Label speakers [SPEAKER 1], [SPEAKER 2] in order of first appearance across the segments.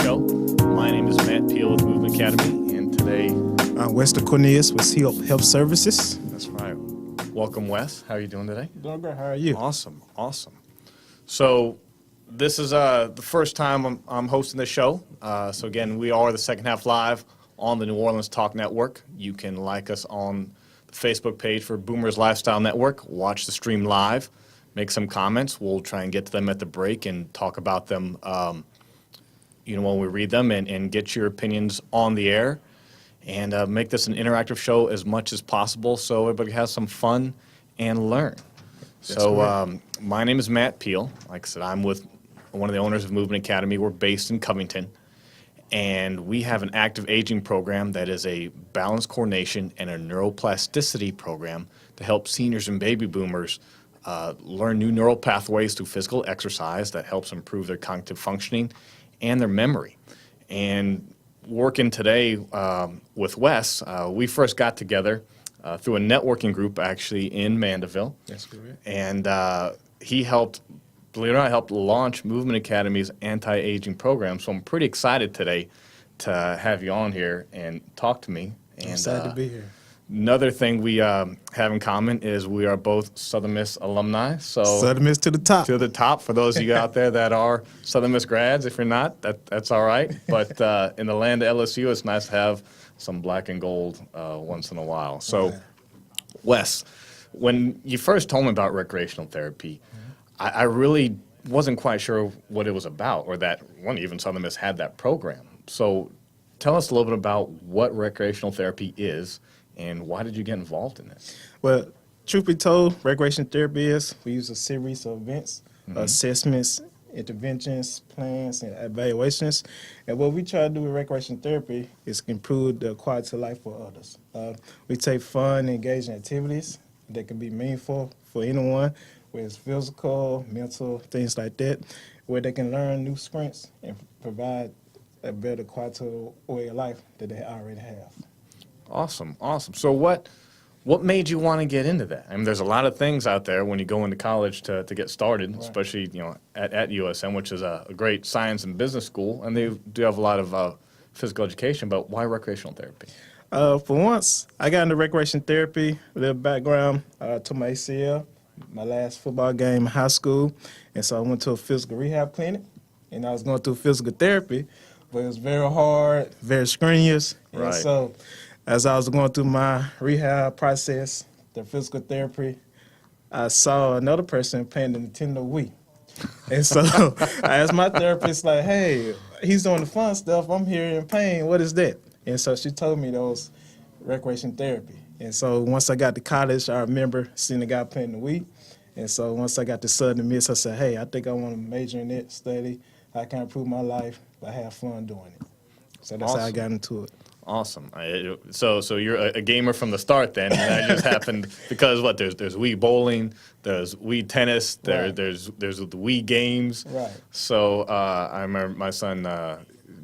[SPEAKER 1] show. My name is Matt Peale with Movement Academy, and today...
[SPEAKER 2] I'm Sinder Cornelius with Health Services.
[SPEAKER 1] That's right. Welcome, Wes. How are you doing today?
[SPEAKER 2] Doing great. How are you?
[SPEAKER 1] Awesome. So this is the first time I'm hosting this show. So again, we are the Second Half Live on the New Orleans Talk Network. You can like us on the Facebook page for Boomers Lifestyle Network. Watch the stream live. Make some comments. We'll try and get to them at the break and talk about them when we read them and get your opinions on the air and make this an interactive show as much as possible so everybody has some fun and learn. My name is Matt Peale. Like I said, I'm with one of the owners of Movement Academy. We're based in Covington, and we have an active aging program that is a balance coordination and a neuroplasticity program to help seniors and baby boomers learn new neural pathways through physical exercise that helps improve their cognitive functioning and their memory. And working today with Wes, we first got together through a networking group actually in Mandeville.
[SPEAKER 2] That's correct.
[SPEAKER 1] And he helped, believe it or not, helped launch Movement Academy's anti-aging program. So I'm pretty excited today to have you on here and talk to me. And,
[SPEAKER 2] I'm excited to be here.
[SPEAKER 1] Another thing we have in common is we are both Southern Miss alumni. So
[SPEAKER 2] Southern Miss to the top.
[SPEAKER 1] To the top. For those of you out there that are Southern Miss grads, if you're not, that's all right. But in the land of LSU, it's nice to have some black and gold once in a while. So,
[SPEAKER 2] Okay.
[SPEAKER 1] Wes, when you first told me about recreational therapy, I really wasn't quite sure what it was about, or that even Southern Miss had that program. So tell us a little bit about what recreational therapy is, and why did you get involved in it?
[SPEAKER 2] Well, truth be told, recreation therapy is we use a series of events, assessments, interventions, plans, and evaluations. And what we try to do with recreation therapy is improve the quality of life for others. We take fun, engaging activities that can be meaningful for anyone, whether it's physical, mental, things like that, where they can learn new strengths and provide a better quality way of life that they already have.
[SPEAKER 1] Awesome. So what made you want to get into that? I mean, there's a lot of things out there when you go into college to get started, right. Especially at USM, which is a great science and business school, and they do have a lot of physical education. But why recreational therapy?
[SPEAKER 2] For once, I got into recreation therapy. A little background: to my ACL, my last football game in high school, and so I went to a physical rehab clinic, and I was going through physical therapy, but it was very hard, very strenuous,
[SPEAKER 1] right.
[SPEAKER 2] And so as I was going through my rehab process, the physical therapy, I saw another person playing the Nintendo Wii. And so I asked my therapist, like, hey, he's doing the fun stuff. I'm here in pain. What is that? And so she told me those recreation therapy. And so once I got to college, I remember seeing the guy playing the Wii. And so once I got to Southern Miss, I said, hey, I think I want to major in it, study. I can improve my life, but have fun doing it. So that's how I got into it.
[SPEAKER 1] Awesome. So you're a gamer from the start then, and that just happened because there's Wii bowling, there's Wii tennis,
[SPEAKER 2] right.
[SPEAKER 1] there's the Wii games.
[SPEAKER 2] Right.
[SPEAKER 1] So I remember my son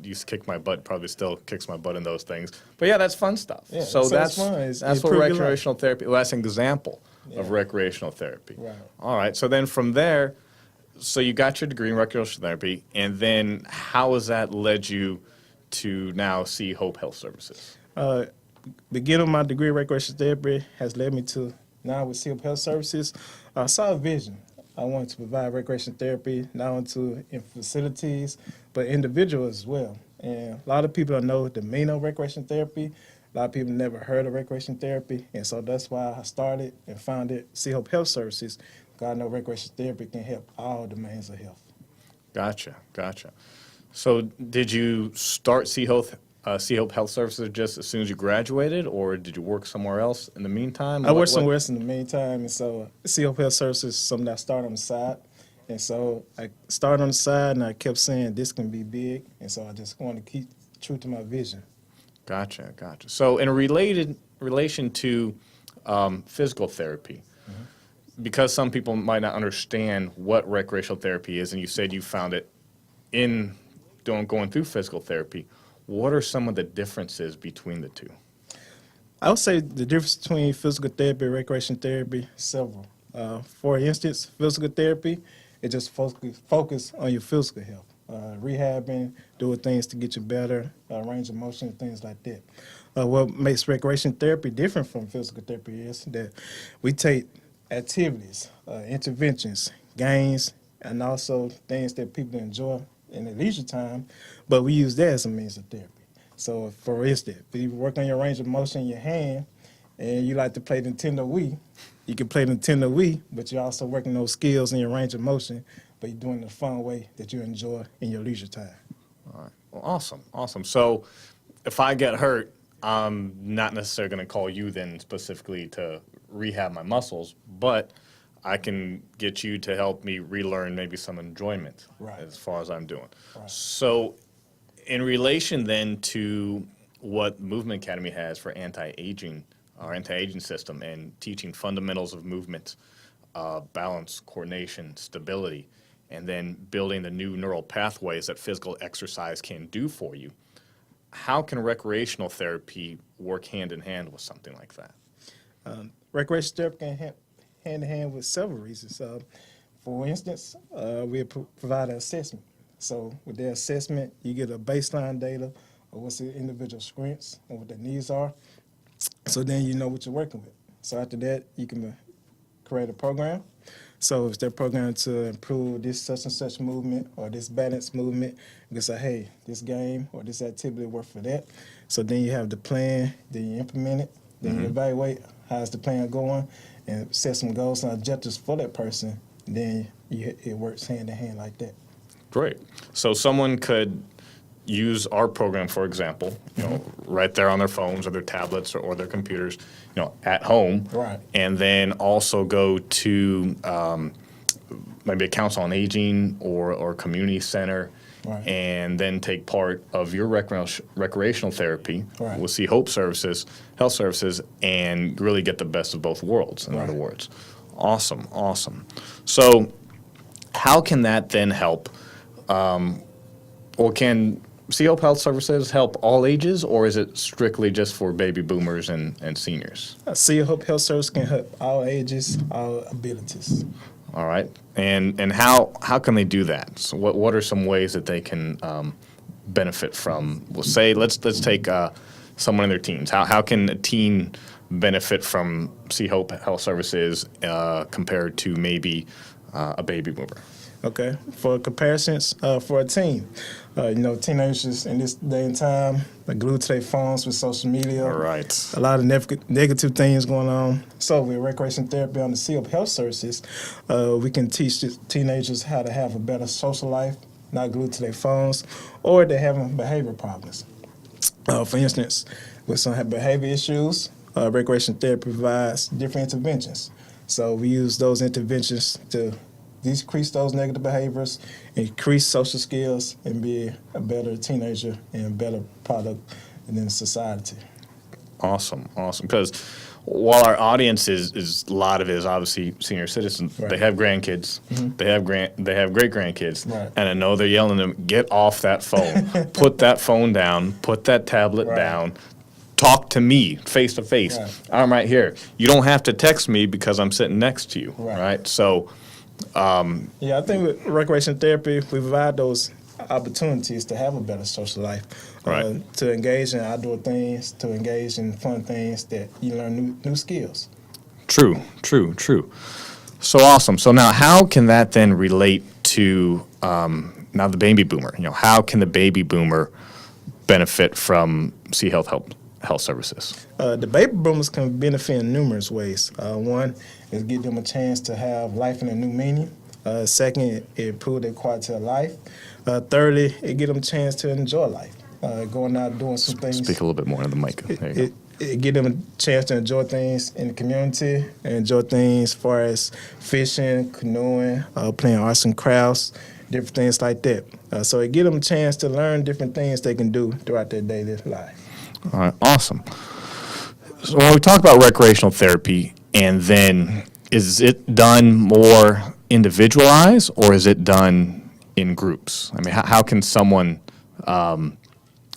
[SPEAKER 1] used to kick my butt, probably still kicks my butt in those things. But yeah, that's fun stuff.
[SPEAKER 2] Yeah,
[SPEAKER 1] so that's
[SPEAKER 2] fun.
[SPEAKER 1] That's what recreational therapy. Well, that's an example of recreational therapy.
[SPEAKER 2] Right.
[SPEAKER 1] All right. So then from there, so you got your degree in recreational therapy, and then how has that led you to now see Hope Health Services?
[SPEAKER 2] Beginning my degree in recreation therapy has led me to now with Hope Health Services. I saw a vision. I wanted to provide recreation therapy not only in facilities, but individuals as well. And a lot of people don't know the meaning of recreation therapy. A lot of people never heard of recreation therapy. And so that's why I started and founded Hope Health Services, because I know recreation therapy can help all domains of health.
[SPEAKER 1] Gotcha. So did you start Hope Health Services just as soon as you graduated, or did you work somewhere else in the meantime?
[SPEAKER 2] I worked somewhere else in the meantime, and so Hope Health Services is something that I started on the side. And so I started on the side, and I kept saying this can be big, and so I just wanted to keep true to my vision.
[SPEAKER 1] Gotcha. So in relation to physical therapy, because some people might not understand what recreational therapy is, and you said you found it in going through physical therapy, what are some of the differences between the two?
[SPEAKER 2] I would say the difference between physical therapy and recreation therapy, several. For instance, physical therapy, it just focus on your physical health. rehabbing, doing things to get you better, range of motion, things like that. What makes recreation therapy different from physical therapy is that we take activities, interventions, games, and also things that people enjoy in their leisure time, but we use that as a means of therapy. So, for instance, if you work on your range of motion in your hand and you like to play Nintendo Wii, you can play Nintendo Wii, but you're also working those skills in your range of motion, but you're doing it in a fun way that you enjoy in your leisure time.
[SPEAKER 1] All right. Well, awesome. So if I get hurt, I'm not necessarily going to call you then specifically to rehab my muscles, but I can get you to help me relearn maybe some enjoyment as far as I'm doing.
[SPEAKER 2] Right.
[SPEAKER 1] So in relation then to what Movement Academy has for anti-aging, our anti-aging system and teaching fundamentals of movement, balance, coordination, stability, and then building the new neural pathways that physical exercise can do for you, how can recreational therapy work hand in hand with something like that?
[SPEAKER 2] Recreation therapy can hand in hand with several reasons. For instance, we provide an assessment. So with the assessment, you get a baseline data of what's the individual strengths and what their needs are. So then you know what you're working with. So after that, you can create a program. So if they're programmed to improve this such and such movement or this balance movement, you can say, hey, this game or this activity work for that. So then you have the plan, then you implement it, then you evaluate how's the plan going, and set some goals and objectives for that person. Then it works hand in hand like that.
[SPEAKER 1] Great. So someone could use our program, for example, right there on their phones or their tablets or their computers, at home,
[SPEAKER 2] Right.
[SPEAKER 1] and then also go to maybe a council on aging or community center,
[SPEAKER 2] Right.
[SPEAKER 1] and then take part of your recreational therapy
[SPEAKER 2] Right.
[SPEAKER 1] with See Hope Services, Health Services, and really get the best of both worlds, in other
[SPEAKER 2] Right.
[SPEAKER 1] words. Awesome. So how can that then help, or can See Hope Health Services help all ages, or is it strictly just for baby boomers and seniors?
[SPEAKER 2] See Hope Health Service can help all ages, all abilities.
[SPEAKER 1] All right. And how can they do that? So what are some ways that they can benefit from, we'll say, let's take someone in their teens. How can a teen benefit from See Hope Health Services compared to maybe a baby boomer?
[SPEAKER 2] Okay, for comparisons, for a teen, teenagers in this day and time are glued to their phones with social media.
[SPEAKER 1] All right.
[SPEAKER 2] A lot of negative things going on. So with recreation therapy on the See Hope Health Services, we can teach teenagers how to have a better social life, not glued to their phones, or they're having behavior problems. For instance, with some behavior issues, recreation therapy provides different interventions. So we use those interventions to decrease those negative behaviors, increase social skills, and be a better teenager and a better product in society.
[SPEAKER 1] Awesome. Because while our audience is a lot of it is obviously senior citizens,
[SPEAKER 2] Right.
[SPEAKER 1] they have grandkids, they have great grandkids,
[SPEAKER 2] Right.
[SPEAKER 1] and I know they're yelling at them, get off that phone, put that phone down, put that tablet
[SPEAKER 2] Right.
[SPEAKER 1] down. Talk to me face to face.
[SPEAKER 2] Right.
[SPEAKER 1] I'm right here. You don't have to text me because I'm sitting next to you,
[SPEAKER 2] Right.
[SPEAKER 1] right? So,
[SPEAKER 2] Yeah, I think with recreation therapy, we provide those opportunities to have a better social life,
[SPEAKER 1] Right.
[SPEAKER 2] to engage in outdoor things, to engage in fun things that you learn new skills.
[SPEAKER 1] True. So awesome. So now, how can that then relate to now the baby boomer? How can the baby boomer benefit from See Health Services?
[SPEAKER 2] The baby boomers can benefit in numerous ways. One is give them a chance to have life in a new meaning. Second, it improve their quality of life. Thirdly, it give them a chance to enjoy life, going out doing some things.
[SPEAKER 1] Speak a little bit more into the mic. There you go.
[SPEAKER 2] It give them a chance to enjoy things in the community, and enjoy things as far as fishing, canoeing, playing arts and crafts, different things like that. So it give them a chance to learn different things they can do throughout their daily life.
[SPEAKER 1] All right, awesome. So when we talk about recreational therapy, and then is it done more individualized, or is it done in groups? I mean, how can someone,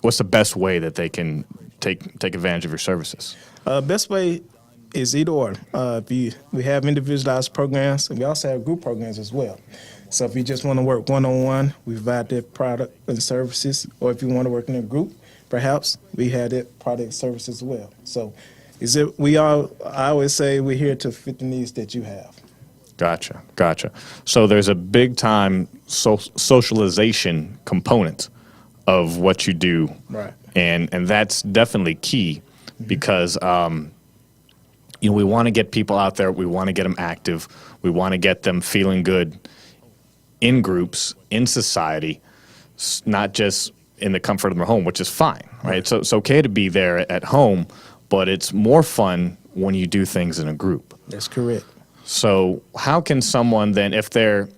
[SPEAKER 1] what's the best way that they can take advantage of your services?
[SPEAKER 2] Best way It's either or. We have individualized programs, and we also have group programs as well. So if you just want to work one-on-one, we provide that product and services. Or if you want to work in a group, perhaps we have that product and service as well. So I always say we're here to fit the needs that you have.
[SPEAKER 1] Gotcha. So there's a big time socialization component of what you do.
[SPEAKER 2] Right.
[SPEAKER 1] And that's definitely key because, we want to get people out there. We want to get them active. We want to get them feeling good in groups, in society, not just in the comfort of their home, which is fine, right? So it's okay to be there at home, but it's more fun when you do things in a group.
[SPEAKER 2] That's correct.
[SPEAKER 1] So how can someone then, if they're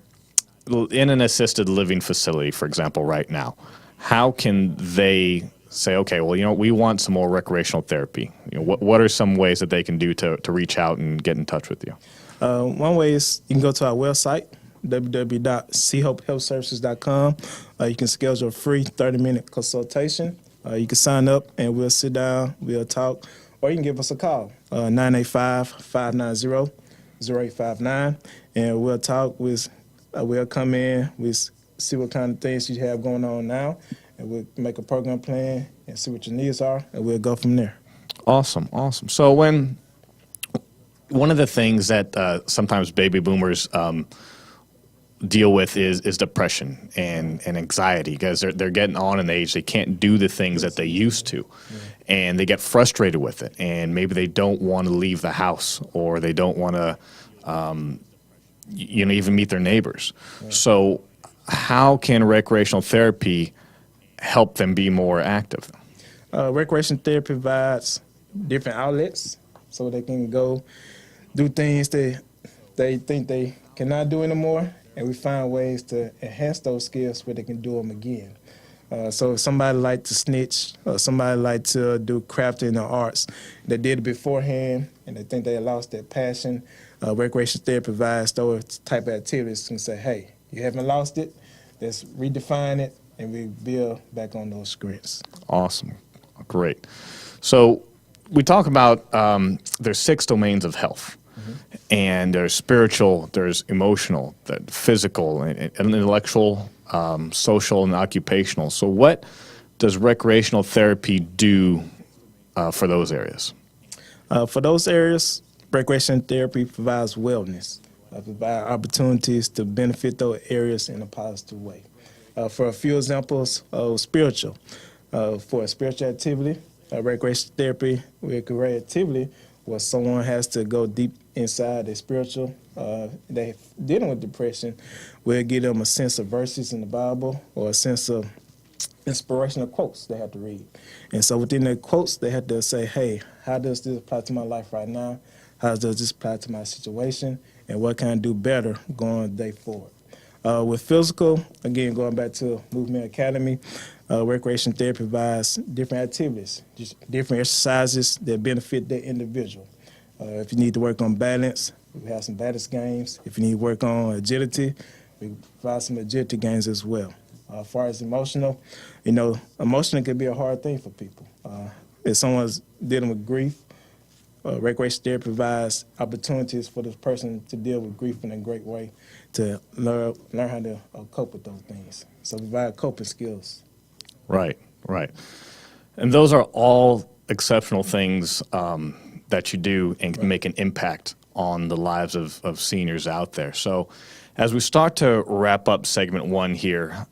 [SPEAKER 1] in an assisted living facility, for example, right now, how can they say, okay, well, we want some more recreational therapy? What are some ways that they can do to reach out and get in touch with you?
[SPEAKER 2] One way is you can go to our website, www.chopehealthservices.com. You can schedule a free 30-minute consultation. You can sign up and we'll sit down, we'll talk, or you can give us a call, 985-590-0859, and we'll talk. We'll come in, we'll see what kind of things you have going on now, and we'll make a program plan and see what your needs are, and we'll go from there.
[SPEAKER 1] Awesome. So one of the things that sometimes baby boomers deal with is depression and anxiety because they're getting on in age. They can't do the things that they used to, and they get frustrated with it. And maybe they don't want to leave the house, or they don't want to, even meet their neighbors. Yeah. So, how can recreational therapy help them be more active?
[SPEAKER 2] Recreational therapy provides different outlets so they can go do things they think they cannot do anymore. And we find ways to enhance those skills where they can do them again. So if somebody like to snitch, or somebody like to do crafting or arts, they did it beforehand and they think they lost their passion, recreational therapy provides those type of activities and say, hey, you haven't lost it, let's redefine it and we build back on those scripts.
[SPEAKER 1] Awesome. Great. So we talk about there's 6 domains of health. And there's spiritual, there's emotional, physical, and intellectual, social, and occupational. So what does recreational therapy do for those areas?
[SPEAKER 2] For those areas, recreational therapy provides wellness, provides opportunities to benefit those areas in a positive way. For a few examples of spiritual, for a spiritual activity, recreational therapy with creativity, where someone has to go deep inside their spiritual, they dealing with depression, we'll give them a sense of verses in the Bible or a sense of inspirational quotes they have to read. And so within their quotes, they have to say, hey, how does this apply to my life right now? How does this apply to my situation? And what can I do better going day forward? With physical, again, going back to Movement Academy, recreation therapy provides different activities, just different exercises that benefit the individual. If you need to work on balance, we have some balance games. If you need to work on agility, we provide some agility games as well. As far as emotional, emotional can be a hard thing for people. If someone's dealing with grief, recreation therapy provides opportunities for this person to deal with grief in a great way, to learn how to cope with those things. So provide coping skills.
[SPEAKER 1] Right. And those are all exceptional things that you do and can make an impact on the lives of seniors out there. So as we start to wrap up segment 1 here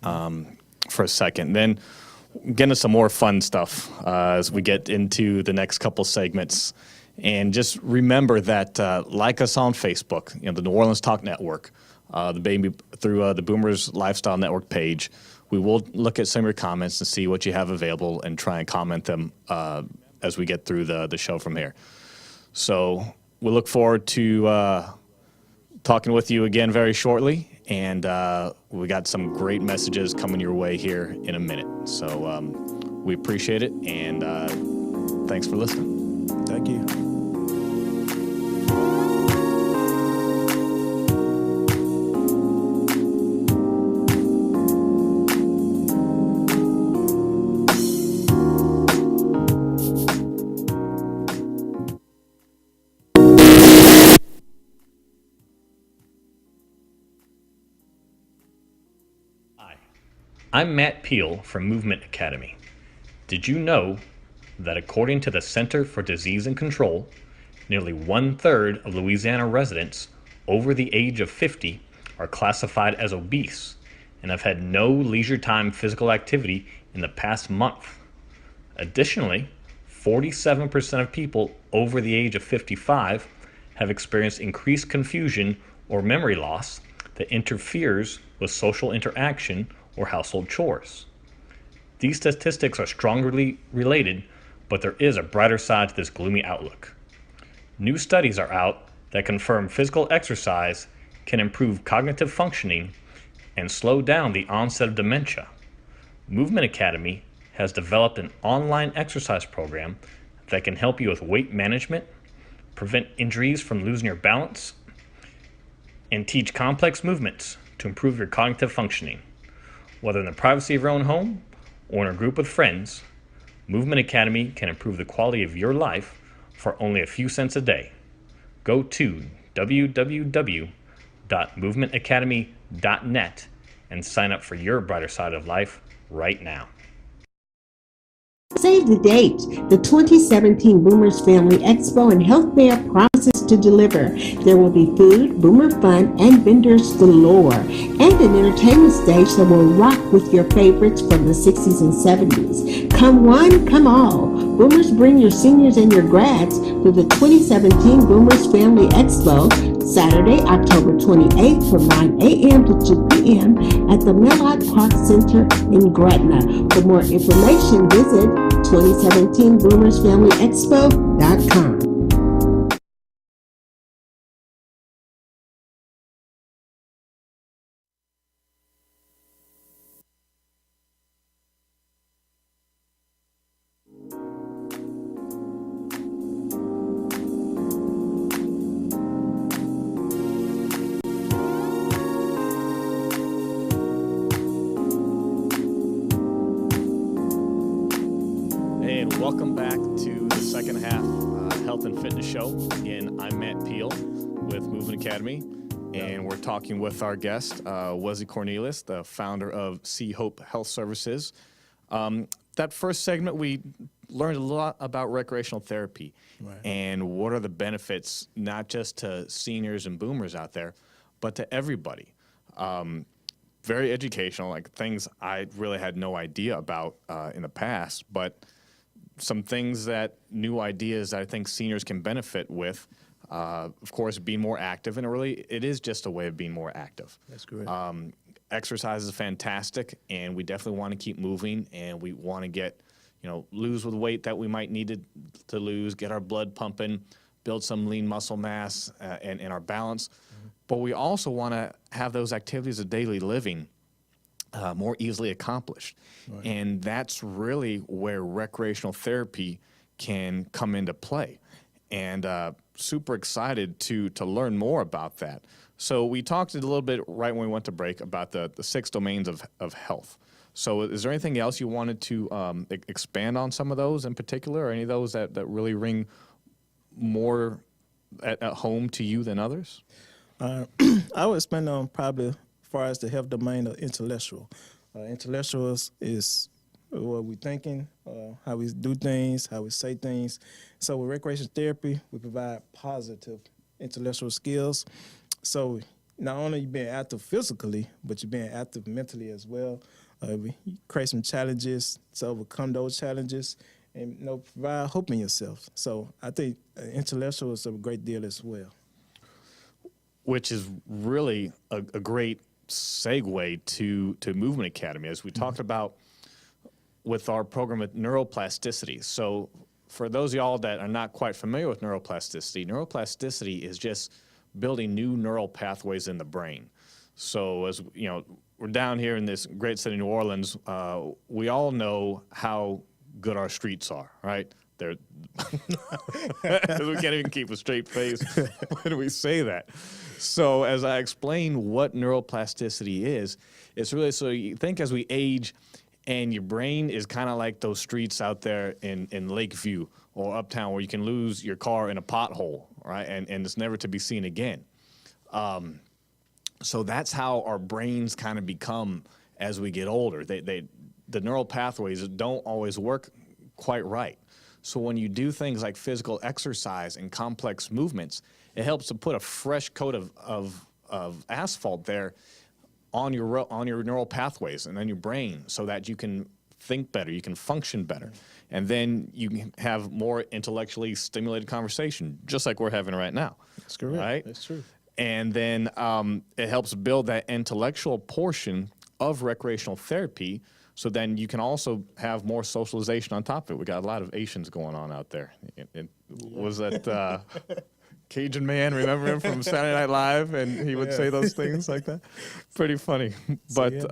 [SPEAKER 1] for a second, then get into some more fun stuff as we get into the next couple segments. And just remember that like us on Facebook, the New Orleans Talk Network, through the Boomers Lifestyle Network page. We will look at some of your comments and see what you have available and try and comment them as we get through the show from here. So we look forward to talking with you again very shortly. And we got some great messages coming your way here in a minute. So we appreciate it. And thanks for listening.
[SPEAKER 2] Thank you.
[SPEAKER 3] I'm Matt Peale from Movement Academy. Did you know that according to the Center for Disease and Control, nearly 1/3 of Louisiana residents over the age of 50 are classified as obese and have had no leisure time physical activity in the past month? Additionally, 47% of people over the age of 55 have experienced increased confusion or memory loss that interferes with social interaction or household chores. These statistics are strongly related, but there is a brighter side to this gloomy outlook. New studies are out that confirm physical exercise can improve cognitive functioning and slow down the onset of dementia. Movement Academy has developed an online exercise program that can help you with weight management, prevent injuries from losing your balance, and teach complex movements to improve your cognitive functioning. Whether in the privacy of your own home or in a group with friends, Movement Academy can improve the quality of your life for only a few cents a day. Go to www.movementacademy.net and sign up for your brighter side of life right now.
[SPEAKER 4] Save the date. The 2017 Boomers Family Expo and Health Fair promises to deliver. There will be food, boomer fun, and vendors galore, and an entertainment stage that will rock with your favorites from the 60s and 70s. Come one, come all. Boomers, bring your seniors and your grads to the 2017 Boomers Family Expo, Saturday, October 28th from 9 a.m. to 2 p.m. at the Mellott Park Center in Gretna. For more information, visit 2017boomersfamilyexpo.com.
[SPEAKER 1] Welcome back to the second half Health and Fitness Show. Again, I'm Matt Peale with Movement Academy, and we're talking with our guest, Adam Cornelius, the founder of Sea Hope Health Services. That first segment, we learned a lot about recreational therapy and what are the benefits, not just to seniors and boomers out there, but to everybody. Very educational, like things I really had no idea about in the past, but some things new ideas that I think seniors can benefit with. Of course, being more active, and it is just a way of being more active.
[SPEAKER 2] That's great.
[SPEAKER 1] Exercise is fantastic, and we definitely want to keep moving, and we want to get, lose with weight that we might need to lose, get our blood pumping, build some lean muscle mass and our balance. Mm-hmm. But we also want to have those activities of daily living more easily accomplished. Right. And that's really where recreational therapy can come into play. And super excited to learn more about that. So we talked a little bit right when we went to break about the 6 domains of health. So is there anything else you wanted to expand on some of those in particular, or any of those that really ring more at home to you than others?
[SPEAKER 2] I would expand on probably as far as the health domain of intellectual. Intellectual is what we're thinking, how we do things, how we say things. So with recreational therapy, we provide positive intellectual skills. So not only you being active physically, but you're being active mentally as well. We create some challenges to overcome those challenges and provide hope in yourself. So I think intellectual is a great deal as well.
[SPEAKER 1] Which is really a great segue to Movement Academy, as we talked about with our program with neuroplasticity. So for those of y'all that are not quite familiar with neuroplasticity is just building new neural pathways in the brain. So as you know, we're down here in this great city, New Orleans. We all know how good our streets are, right? They're we can't even keep a straight face when we say that. So as I explain what neuroplasticity is, it's really, so you think as we age and your brain is kind of like those streets out there in Lakeview or Uptown where you can lose your car in a pothole, right? And it's never to be seen again. So that's how our brains kind of become as we get older. The neural pathways don't always work quite right. So when you do things like physical exercise and complex movements, it helps to put a fresh coat of asphalt there on your neural pathways and on your brain, so that you can think better, you can function better, and then you can have more intellectually stimulated conversation, just like we're having right now.
[SPEAKER 2] That's correct.
[SPEAKER 1] Right?
[SPEAKER 2] That's true.
[SPEAKER 1] And then it helps build that intellectual portion of recreational therapy, so then you can also have more socialization on top of it. We got a lot of Asians going on out there. Was that Cajun man? Remember him from Saturday Night Live? And he would say those things like that. Pretty funny. But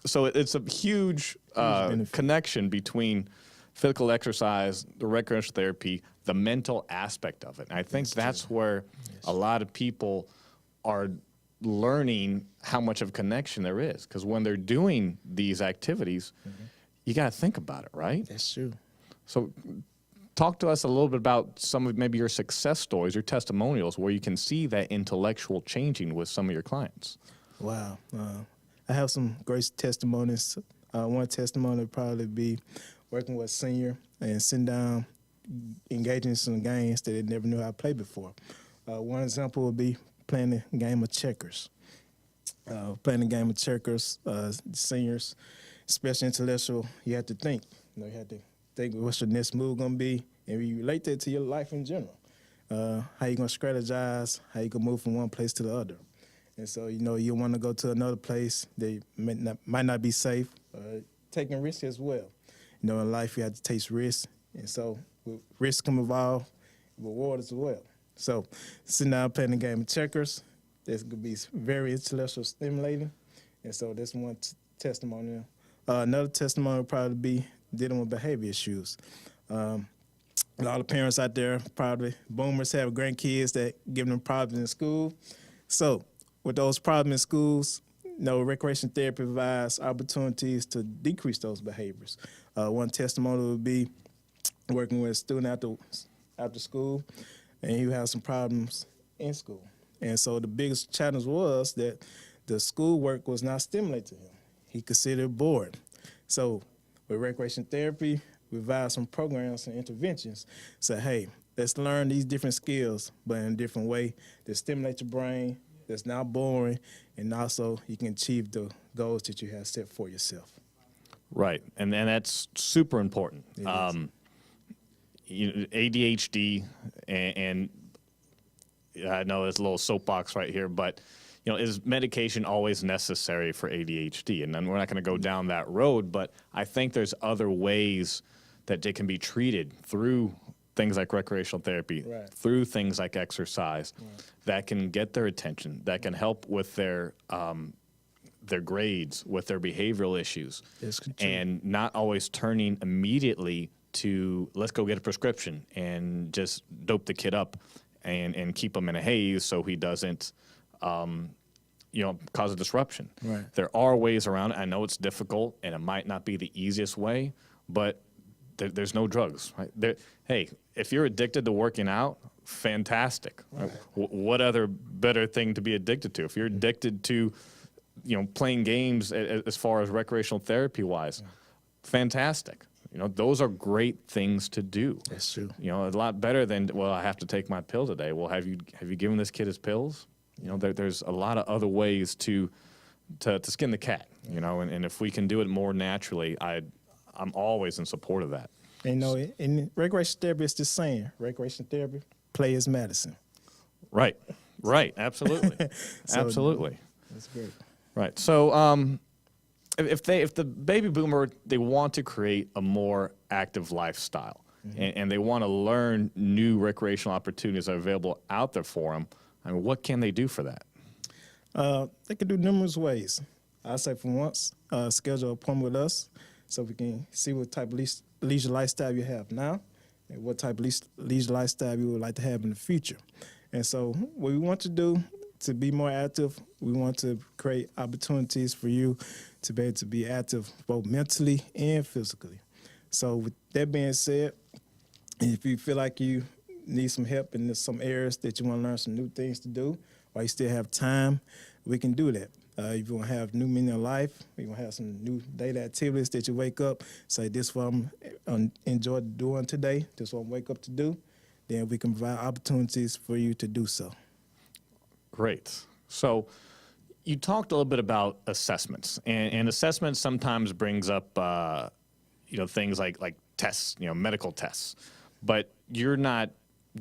[SPEAKER 1] so it's a huge connection between physical exercise, the recreational therapy, the mental aspect of it. And I think that's where a lot of people are learning how much of a connection there is. Because when they're doing these activities, you got to think about it, right?
[SPEAKER 2] That's true.
[SPEAKER 1] So talk to us a little bit about some of maybe your success stories, your testimonials, where you can see that intellectual changing with some of your clients.
[SPEAKER 2] Wow. I have some great testimonies. One testimony would probably be working with a senior and sitting down, engaging in some games that they never knew how to play before. One example would be playing a game of checkers. Seniors, especially intellectual, you have to think. You have to think what's your next move going to be, and you relate that to your life in general. How you going to strategize, how you can move from one place to the other. And so, you want to go to another place that might not be safe, taking risks as well. In life you have to take risks, and so with risks come involved, reward as well. So sitting down playing a game of checkers, this could be very intellectual stimulating, and so that's one testimonial. Another testimonial would probably be dealing with behavior issues. A lot of parents out there, probably boomers, have grandkids that give them problems in school. So with those problems in schools, recreation therapy provides opportunities to decrease those behaviors. One testimony would be working with a student after school, and he would have some problems in school. And so the biggest challenge was that the schoolwork was not stimulating to him. He considered bored. So with recreation therapy, we provide some programs and interventions. So, hey, let's learn these different skills, but in a different way that stimulate your brain, that's not boring, and also you can achieve the goals that you have set for yourself.
[SPEAKER 1] Right, and that's super important. ADHD, and I know there's a little soapbox right here, but is medication always necessary for ADHD? And then we're not going to go down that road, but I think there's other ways that they can be treated through things like recreational therapy, through things like exercise, that can get their attention, that can help with their grades, with their behavioral issues, and not always turning immediately to let's go get a prescription and just dope the kid up and keep him in a haze so he doesn't cause a disruption.
[SPEAKER 2] Right.
[SPEAKER 1] There are ways around it. I know it's difficult and it might not be the easiest way, but there's no drugs. Right? Hey, if you're addicted to working out, fantastic. Right. What other better thing to be addicted to? If you're addicted to playing games as far as recreational therapy wise, fantastic. Those are great things to do.
[SPEAKER 2] That's true.
[SPEAKER 1] A lot better than, well, I have to take my pill today. Well, have you given this kid his pills? There's a lot of other ways to skin the cat. And if we can do it more naturally, I'm always in support of that.
[SPEAKER 2] In recreation therapy, it's just saying, recreation therapy, play is medicine.
[SPEAKER 1] Right, absolutely, absolutely.
[SPEAKER 2] That's great.
[SPEAKER 1] Right. So, if the baby boomer, they want to create a more active lifestyle, and they want to learn new recreational opportunities that are available out there for them, what can they do for that?
[SPEAKER 2] They can do numerous ways. I say for once, schedule an appointment with us so we can see what type of leisure lifestyle you have now and what type of leisure lifestyle you would like to have in the future. And so what we want to do to be more active, we want to create opportunities for you to be able to be active both mentally and physically. So with that being said, if you feel like you need some help in some areas that you want to learn some new things to do, while you still have time, we can do that. If you want to have new meaning in life, you want to have some new daily activities that you wake up, say this is what I'm enjoy doing today, this is what I wake up to do, then we can provide opportunities for you to do so.
[SPEAKER 1] Great. So you talked a little bit about assessments, and assessments sometimes brings up, things like tests, medical tests, but you're not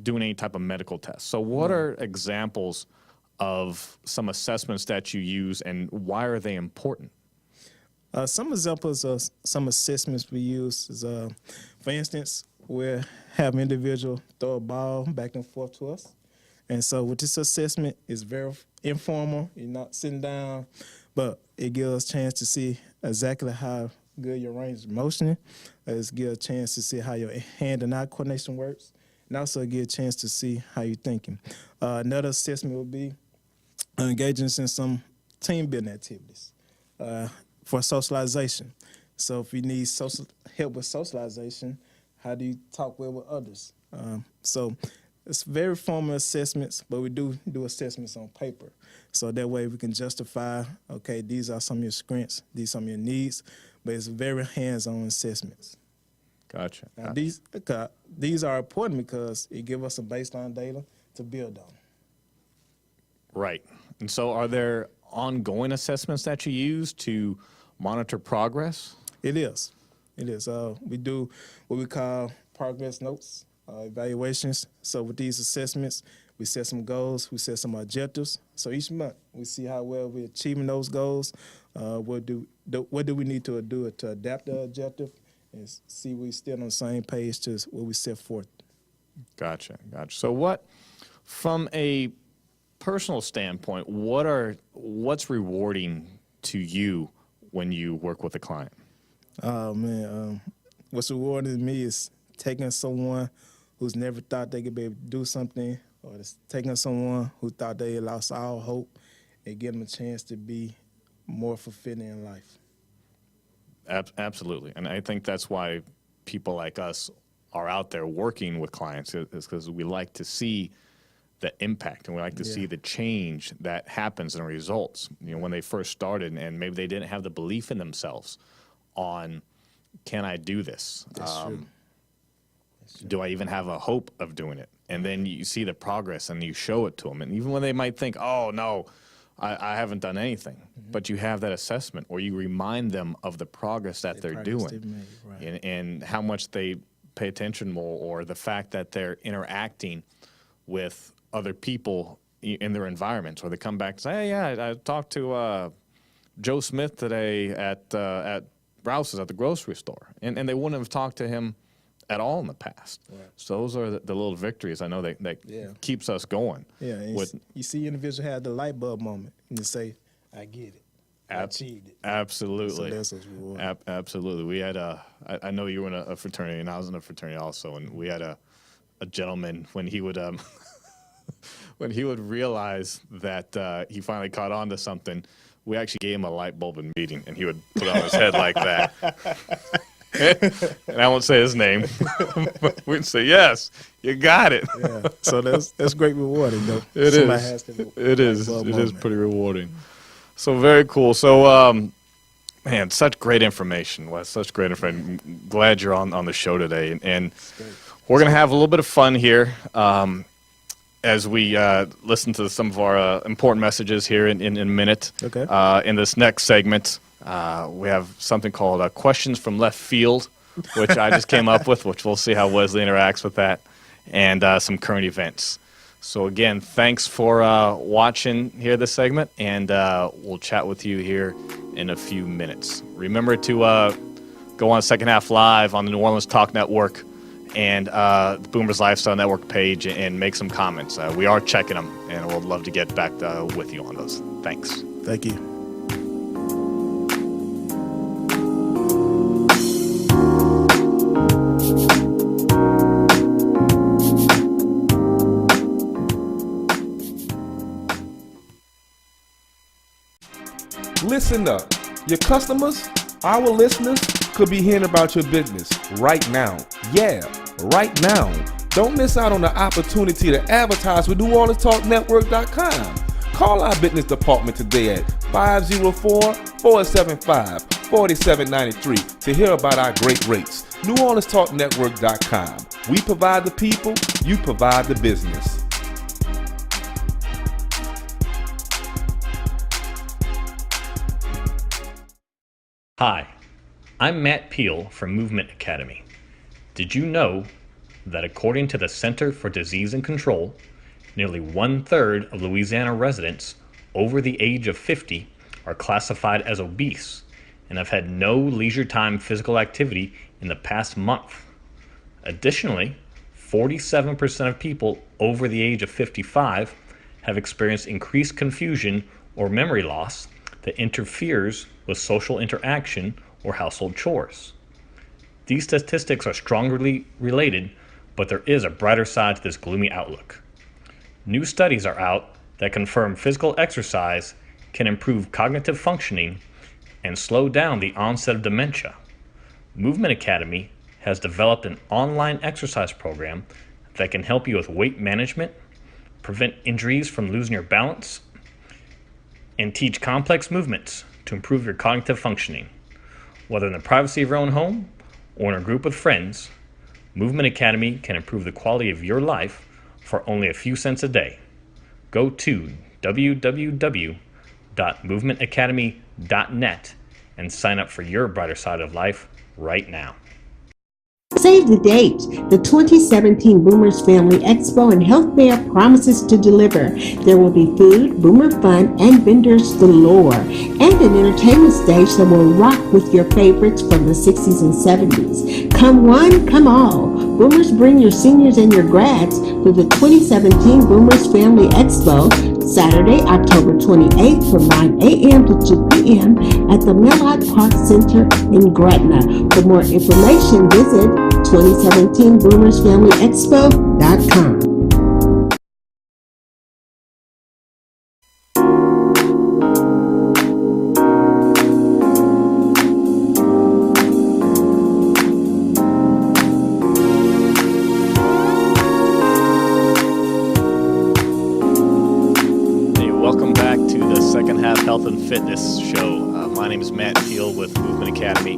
[SPEAKER 1] doing any type of medical tests. So what are examples of some assessments that you use, and why are they important?
[SPEAKER 2] Some examples of some assessments we use is, for instance, we'll have an individual throw a ball back and forth to us. And so with this assessment, it's very informal. You're not sitting down, but it gives us a chance to see exactly how good your range of motion. It gives a chance to see how your hand and eye coordination works, and also give a chance to see how you're thinking. Another assessment would be engaging in some team building activities for socialization. So if you need help with socialization, how do you talk well with others? So it's very formal assessments, but we do assessments on paper. So that way we can justify, okay, these are some of your strengths, these are some of your needs, but it's very hands-on assessments.
[SPEAKER 1] Gotcha.
[SPEAKER 2] Now, these are important because it gives us a baseline data to build on.
[SPEAKER 1] Right. And so are there ongoing assessments that you use to monitor progress?
[SPEAKER 2] It is. We do what we call progress notes, evaluations. So with these assessments, we set some goals, we set some objectives. So each month we see how well we're achieving those goals. What do we need to do to adapt the objective, and see we're still on the same page to what we set forth.
[SPEAKER 1] Gotcha. So from a personal standpoint, what's rewarding to you when you work with a client?
[SPEAKER 2] Oh man, what's rewarding to me is taking someone who's never thought they could be able to do something, or it's taking someone who thought they lost all hope and give them a chance to be more fulfilling in life.
[SPEAKER 1] Absolutely. And I think that's why people like us are out there working with clients, is because we like to see the impact, and we like to see the change that happens in results. When they first started, and maybe they didn't have the belief in themselves on, can I do this?
[SPEAKER 2] That's true.
[SPEAKER 1] Do I even have a hope of doing it? And then you see the progress and you show it to them. And even when they might think, oh, no, I haven't done anything, but you have that assessment, or you remind them of the progress that they're doing,
[SPEAKER 2] right.
[SPEAKER 1] and how much they pay attention more, or the fact that they're interacting with other people in their environments, or they come back and say, hey, yeah, I talked to Joe Smith today at Rouse's at the grocery store, and they wouldn't have talked to him at all in the past. Right. So those are the little victories I know that keeps us going.
[SPEAKER 2] Yeah, and you see individuals have the light bulb moment and you say, I get it. I achieved it.
[SPEAKER 1] Absolutely.
[SPEAKER 2] So that's what's rewarding.
[SPEAKER 1] Absolutely. We had I know you were in a fraternity, and I was in a fraternity also, and we had a gentleman when he would when he would realize that he finally caught on to something, we actually gave him a light bulb in meeting, and he would put it on his head like that. And I won't say his name, but we'd say, yes, you got it.
[SPEAKER 2] Yeah. So that's great rewarding, though.
[SPEAKER 1] It is pretty rewarding. So very cool. So, man, such great information, Wes. Such great information. I'm glad you're on the show today. And we're going to have a little bit of fun here as we listen to some of our important messages here in a minute.
[SPEAKER 2] Okay.
[SPEAKER 1] In this next segment, we have something called Questions from Left Field, which I just came up with, which we'll see how Wesley interacts with that, and some current events. So again, thanks for watching here this segment, and we'll chat with you here in a few minutes. Remember to go on Second Half Live on the New Orleans Talk Network and the Boomers Lifestyle Network page and make some comments. We are checking them, and we'll love to get back with you on those. Thanks.
[SPEAKER 2] Thank you.
[SPEAKER 5] Listen up. Your customers, our listeners, could be hearing about your business right now. Yeah, right now. Don't miss out on the opportunity to advertise with NewOrleansTalkNetwork.com. Call our business department today at 504-475-4793 to hear about our great rates. NewOrleansTalkNetwork.com. We provide the people, you provide the business.
[SPEAKER 3] Hi, I'm Matt Peale from Movement Academy. Did you know that according to the Center for Disease and Control, nearly 1/3 of Louisiana residents over the age of 50 are classified as obese and have had no leisure time physical activity in the past month? Additionally, 47% of people over the age of 55 have experienced increased confusion or memory loss that interferes with social interaction or household chores. These statistics are strongly related, but there is a brighter side to this gloomy outlook. New studies are out that confirm physical exercise can improve cognitive functioning and slow down the onset of dementia. Movement Academy has developed an online exercise program that can help you with weight management, prevent injuries from losing your balance, and teach complex movements to improve your cognitive functioning. Whether in the privacy of your own home or in a group with friends, Movement Academy can improve the quality of your life for only a few cents a day. Go to www.movementacademy.net and sign up for your brighter side of life right now.
[SPEAKER 4] Save the date. The 2017 Boomers Family Expo and Health Fair promises to deliver. There will be food, boomer fun, and vendors galore, and an entertainment stage that will rock with your favorites from the 60s and 70s. Come one, come all. Boomers, bring your seniors and your grads to the 2017 Boomers Family Expo, Saturday, October 28th from 9 a.m. to 2 p.m. at the Millard Park Center in Gretna. For more information, visit 2017boomersfamilyexpo.com.
[SPEAKER 1] Health and Fitness Show. My name is Matt Peale with Movement Academy.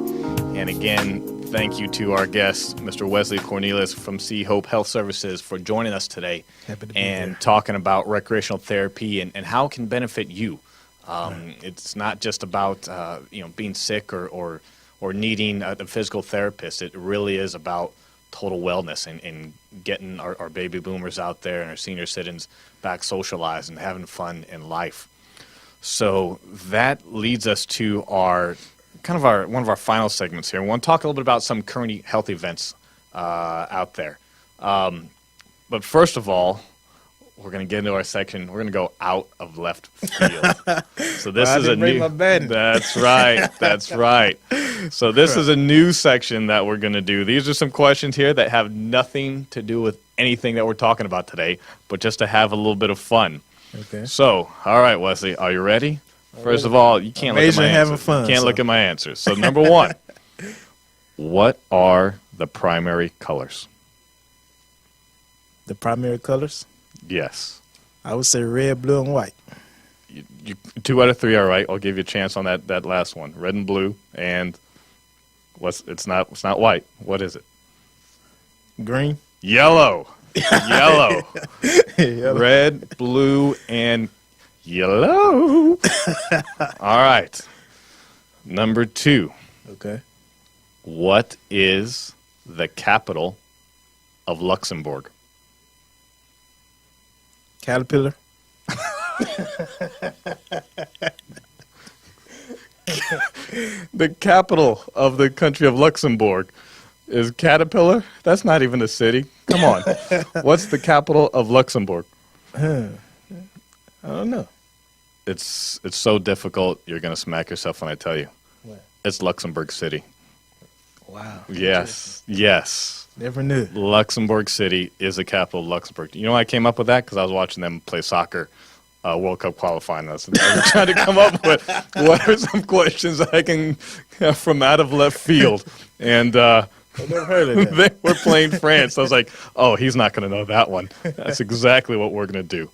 [SPEAKER 1] And again, thank you to our guest, Mr. Wesley Cornelius from Sea Hope Health Services, for joining us today and talking about recreational therapy and how it can benefit you. It's not just about being sick or needing a physical therapist. It really is about total wellness and getting our baby boomers out there and our senior citizens back socialized and having fun in life. So that leads us to one of our final segments here. We want to talk a little bit about some current health events out there. But first of all, we're going to get into our section. We're going to go out of left field. So this is a new. That's right. That's right. So this is a new section that we're going to do. These are some questions here that have nothing to do with anything that we're talking about today, but just to have a little bit of fun.
[SPEAKER 2] Okay.
[SPEAKER 1] So, all right, Wesley, are you ready? First of all, you can't look at my answers. You can't look at my answers. So, number one, what are the primary colors?
[SPEAKER 2] The primary colors?
[SPEAKER 1] Yes.
[SPEAKER 2] I would say red, blue, and white.
[SPEAKER 1] You 2 out of 3 are right. I'll give you a chance on that last one. Red and blue, and it's not white. What is it?
[SPEAKER 2] Green.
[SPEAKER 1] Yellow. Yellow.
[SPEAKER 2] Yellow.
[SPEAKER 1] Red, blue, and yellow. All right. Number 2.
[SPEAKER 2] Okay.
[SPEAKER 1] What is the capital of Luxembourg?
[SPEAKER 2] Caterpillar.
[SPEAKER 1] The capital of the country of Luxembourg is Caterpillar? That's not even a city. Come on. What's the capital of Luxembourg?
[SPEAKER 2] I don't know.
[SPEAKER 1] It's so difficult, you're going to smack yourself when I tell you.
[SPEAKER 2] What?
[SPEAKER 1] It's Luxembourg City.
[SPEAKER 2] Wow.
[SPEAKER 1] Yes. Yes.
[SPEAKER 2] Never knew.
[SPEAKER 1] Luxembourg City is the capital of Luxembourg. You know why I came up with that? Because I was watching them play soccer, World Cup qualifying us. And I was trying to come up with what are some questions I can from out of left field. And
[SPEAKER 2] I've never heard of that.
[SPEAKER 1] they were playing France. I was like, oh, he's not going to know that one. That's exactly what we're going to do.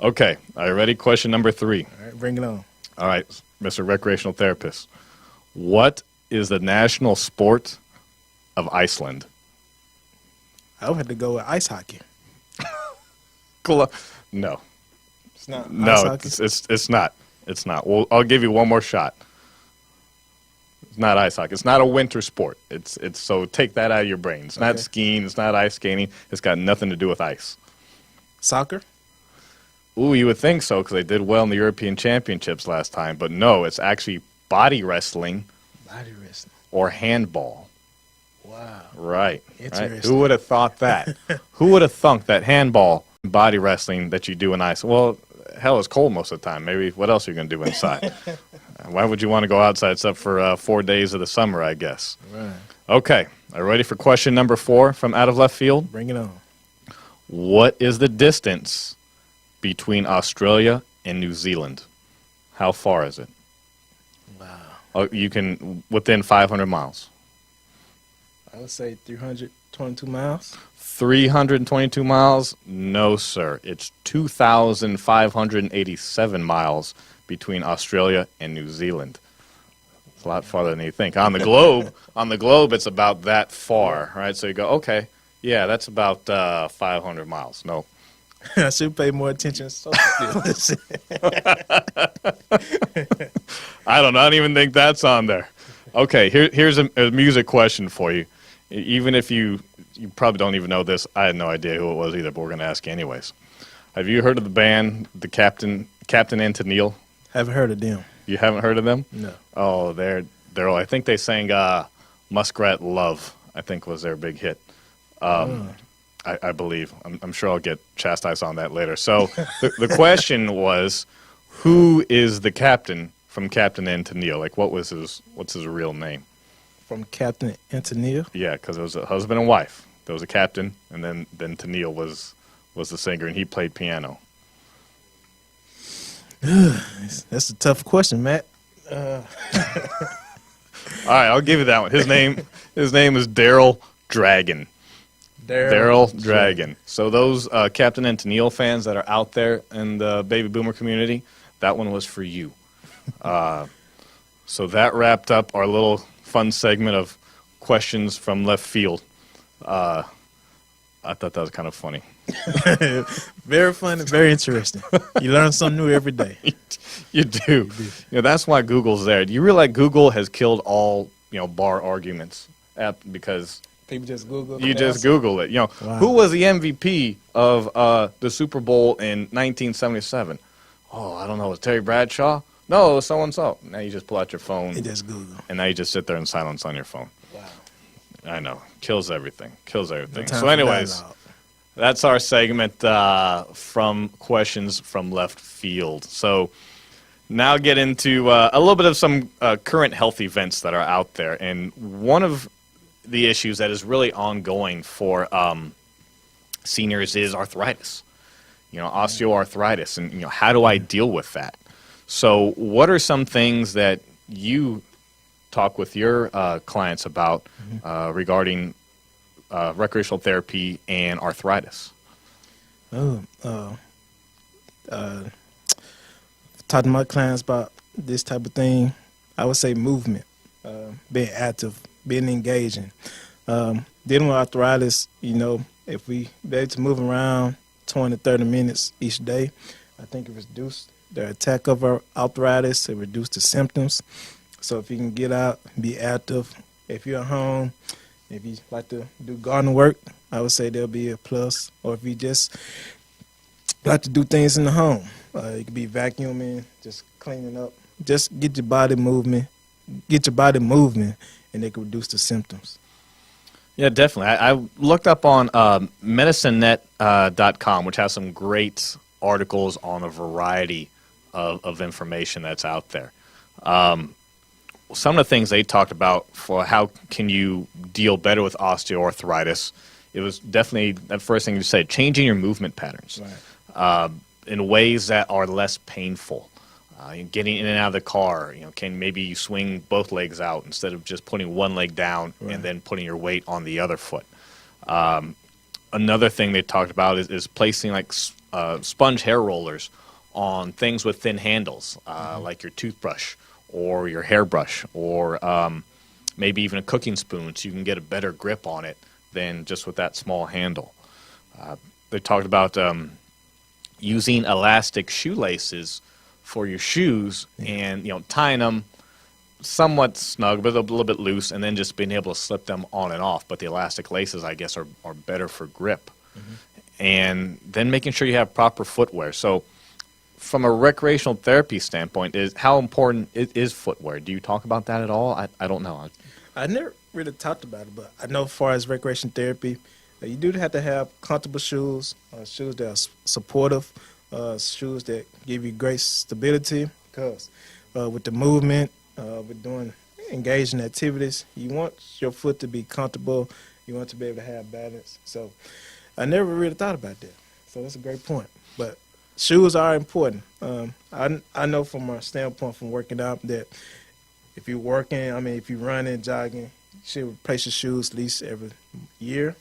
[SPEAKER 1] Okay. Are you ready? Question number 3.
[SPEAKER 2] All right, bring it on.
[SPEAKER 1] All right. Mr. Recreational Therapist. What is the national sport of Iceland?
[SPEAKER 2] I would have to go with ice hockey.
[SPEAKER 1] No.
[SPEAKER 2] It's not ice
[SPEAKER 1] No,
[SPEAKER 2] hockey.
[SPEAKER 1] it's not. It's not. Well, I'll give you one more shot. It's not ice hockey. It's not a winter sport. It's so take that out of your brain. It's not
[SPEAKER 2] Okay.
[SPEAKER 1] skiing. It's not ice skating. It's got nothing to do with ice.
[SPEAKER 2] Soccer?
[SPEAKER 1] Ooh, you would think so because they did well in the European Championships last time. But no, it's actually body wrestling
[SPEAKER 2] Body wrestling.
[SPEAKER 1] or handball.
[SPEAKER 2] Wow.
[SPEAKER 1] Right.
[SPEAKER 2] Interesting.
[SPEAKER 1] Who would have thought that? Who would have thunk that handball, body wrestling that you do in ice? Well, hell, it's cold most of the time. Maybe what else are you going to do inside? Why would you want to go outside except for 4 days of the summer, I guess?
[SPEAKER 2] Right.
[SPEAKER 1] Okay. Are you ready for question number 4 from out of left field?
[SPEAKER 2] Bring it on.
[SPEAKER 1] What is the distance between Australia and New Zealand? How far is it?
[SPEAKER 2] Wow.
[SPEAKER 1] Oh, you can, within 500 miles.
[SPEAKER 2] I would say 322 miles.
[SPEAKER 1] 322 miles? No, sir. It's 2,587 miles between Australia and New Zealand. It's a lot farther than you think. On the globe, it's about that far, right? So you go, okay, yeah, that's about 500 miles. No.
[SPEAKER 2] I should pay more attention to social skills.
[SPEAKER 1] I don't even think that's on there. Okay, here's a music question for you. Even if you probably don't even know this, I had no idea who it was either, but we're going to ask you anyways. Have you heard of the band, the Captain and Tennille?
[SPEAKER 2] Haven't heard of them.
[SPEAKER 1] You haven't heard of them?
[SPEAKER 2] No.
[SPEAKER 1] Oh, they're all, I think they sang Muskrat Love, I think was their big hit. I believe. I'm sure I'll get chastised on that later. So the question was, who is the captain from Captain and Tennille? Like, what's his real name?
[SPEAKER 2] From Captain Antonio.
[SPEAKER 1] Yeah, because it was a husband and wife. There was a captain, and then Tennille was the singer, and he played piano.
[SPEAKER 2] That's a tough question, Matt.
[SPEAKER 1] All right, I'll give you that one. His name is Daryl Dragon. Daryl Dragon. So those Captain and Tennille fans that are out there in the baby boomer community, that one was for you. So that wrapped up our little fun segment of questions from left field. I thought that was kind of funny.
[SPEAKER 2] Very funny, very interesting. You learn something new every day.
[SPEAKER 1] You do. That's why Google's there. Do you realize Google has killed all bar arguments because
[SPEAKER 2] People just Google.
[SPEAKER 1] you just Google it.
[SPEAKER 2] Wow.
[SPEAKER 1] Who was the MVP of the Super Bowl in 1977? Oh, I don't know. Was it Terry Bradshaw? No, it was so-and-so. Now you just pull out your phone,
[SPEAKER 2] You just Google.
[SPEAKER 1] and now you just sit there in silence on your phone.
[SPEAKER 2] Wow.
[SPEAKER 1] I know. Kills everything. Kills everything.
[SPEAKER 2] No time
[SPEAKER 1] So
[SPEAKER 2] for
[SPEAKER 1] anyways,
[SPEAKER 2] dialogue.
[SPEAKER 1] that's our segment from questions from left field. So now get into a little bit of some current health events that are out there. And one of the issues that is really ongoing for seniors is arthritis, osteoarthritis. And, how do I deal with that? So what are some things that you talk with your clients about regarding recreational therapy and arthritis?
[SPEAKER 2] Talking to my clients about this type of thing, I would say movement, being active, being engaging. Dealing with arthritis, if we be able to move around 20 to 30 minutes each day, I think it reduces the attack of our arthritis, it reduces the symptoms. So if you can get out, be active, if you're at home, if you like to do garden work, I would say there'll be a plus. Or if you just like to do things in the home, it could be vacuuming, just cleaning up, just get your body moving, and it can reduce the symptoms.
[SPEAKER 1] Yeah, definitely. I looked up on medicinenet.com, which has some great articles on a variety of information that's out there. Some of the things they talked about for how can you deal better with osteoarthritis, it was definitely the first thing you said, changing your movement patterns in ways that are less painful. Getting in and out of the car, can maybe you swing both legs out instead of just putting one leg down and then putting your weight on the other foot. Another thing they talked about is placing like sponge hair rollers on things with thin handles, like your toothbrush or your hairbrush, or maybe even a cooking spoon, so you can get a better grip on it than just with that small handle. They talked about using elastic shoelaces for your shoes, and tying them somewhat snug, but a little bit loose, and then just being able to slip them on and off. But the elastic laces, I guess, are better for grip. And then making sure you have proper footwear. So from a recreational therapy standpoint, how important is footwear? Do you talk about that at all? I don't know.
[SPEAKER 2] I never really talked about it, but I know as far as recreation therapy, you do have to have comfortable shoes, shoes that are supportive, shoes that give you great stability, because with the movement, with doing engaging activities, you want your foot to be comfortable, you want to be able to have balance. So I never really thought about that. So that's a great point. But shoes are important. I know from a standpoint from working out that if you're if you're running, jogging, you should replace your shoes at least every year.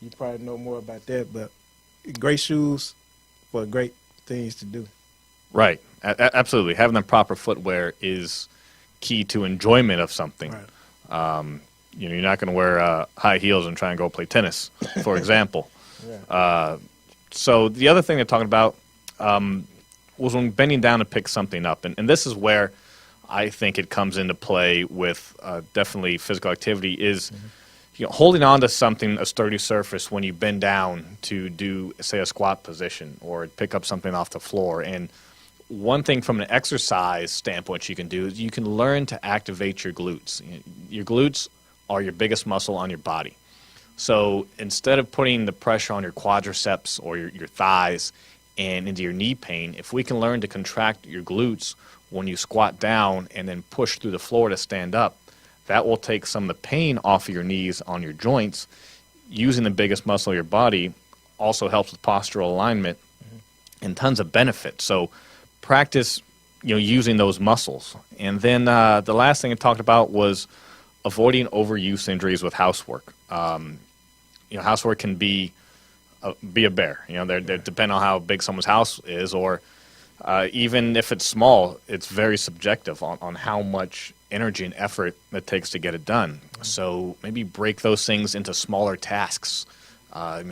[SPEAKER 2] You probably know more about that, but great shoes for great things to do.
[SPEAKER 1] Right. Absolutely. Having the proper footwear is key to enjoyment of something.
[SPEAKER 2] Right.
[SPEAKER 1] You're not going to wear high heels and try and go play tennis, for example.
[SPEAKER 2] Yeah.
[SPEAKER 1] So the other thing they're talking about was when bending down to pick something up. And this is where I think it comes into play with definitely physical activity is holding on to something, a sturdy surface, when you bend down to do, say, a squat position or pick up something off the floor. And one thing from an exercise standpoint you can do is you can learn to activate your glutes. Your glutes are your biggest muscle on your body. So instead of putting the pressure on your quadriceps or your thighs and into your knee pain, if we can learn to contract your glutes when you squat down and then push through the floor to stand up, that will take some of the pain off of your knees on your joints. Using the biggest muscle of your body also helps with postural alignment and tons of benefits. So practice using those muscles. And then the last thing I talked about was avoiding overuse injuries with housework. Housework can be a bear. They're depending on how big someone's house is, or even if it's small, it's very subjective on how much energy and effort it takes to get it done. So maybe break those things into smaller tasks.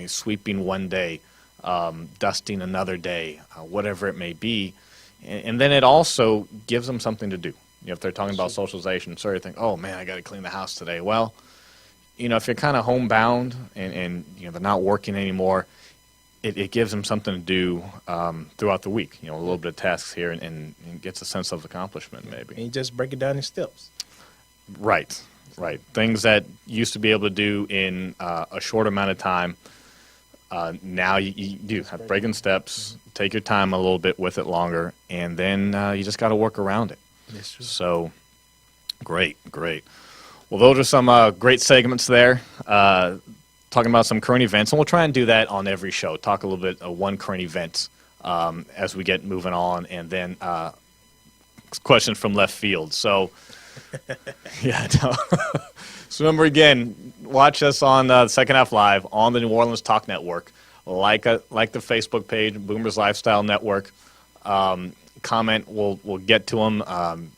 [SPEAKER 1] Sweeping one day, dusting another day, whatever it may be. And then it also gives them something to do. If they're talking about socialization, so you think, oh man, I got to clean the house today. Well, if you're kind of homebound and they're not working anymore, it gives them something to do throughout the week. A little bit of tasks here and gets a sense of accomplishment maybe.
[SPEAKER 2] And you just break it down in steps.
[SPEAKER 1] Right. Things that used to be able to do in a short amount of time, now you do have breaking steps. Take your time a little bit with it longer, and then you just got to work around it.
[SPEAKER 2] Yes, sure.
[SPEAKER 1] So, great. Well, those are some great segments there, talking about some current events, and we'll try and do that on every show. Talk a little bit of one current event as we get moving on, and then questions from left field. So, So remember, again, watch us on the Second Half Live on the New Orleans Talk Network. Like the Facebook page, Boomers Lifestyle Network. Comment, we'll get to them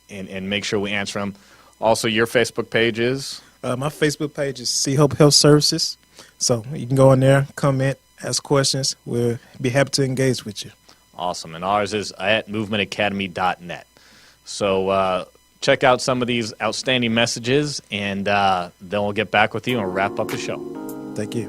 [SPEAKER 1] and make sure we answer them. Also, your Facebook page is?
[SPEAKER 2] My Facebook page is See Hope Health Services. So you can go in there, comment, ask questions. We'll be happy to engage with you.
[SPEAKER 1] Awesome. And ours is at movementacademy.net. So check out some of these outstanding messages, and then we'll get back with you and wrap up the show.
[SPEAKER 2] Thank you.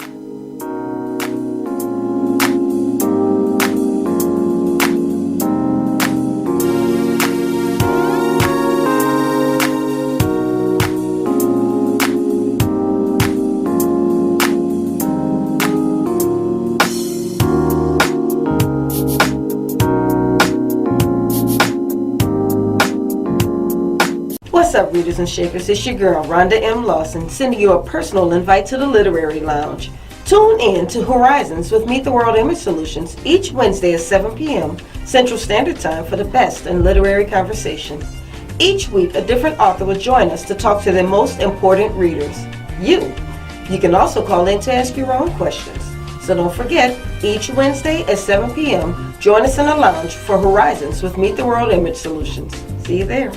[SPEAKER 6] What's up, readers and shakers? It's your girl, Rhonda M. Lawson, sending you a personal invite to the Literary Lounge. Tune in to Horizons with Meet the World Image Solutions each Wednesday at 7 p.m. Central Standard Time for the best in literary conversation. Each week, a different author will join us to talk to their most important readers, you. You can also call in to ask your own questions. So don't forget, each Wednesday at 7 p.m., join us in the lounge for Horizons with Meet the World Image Solutions. See you there.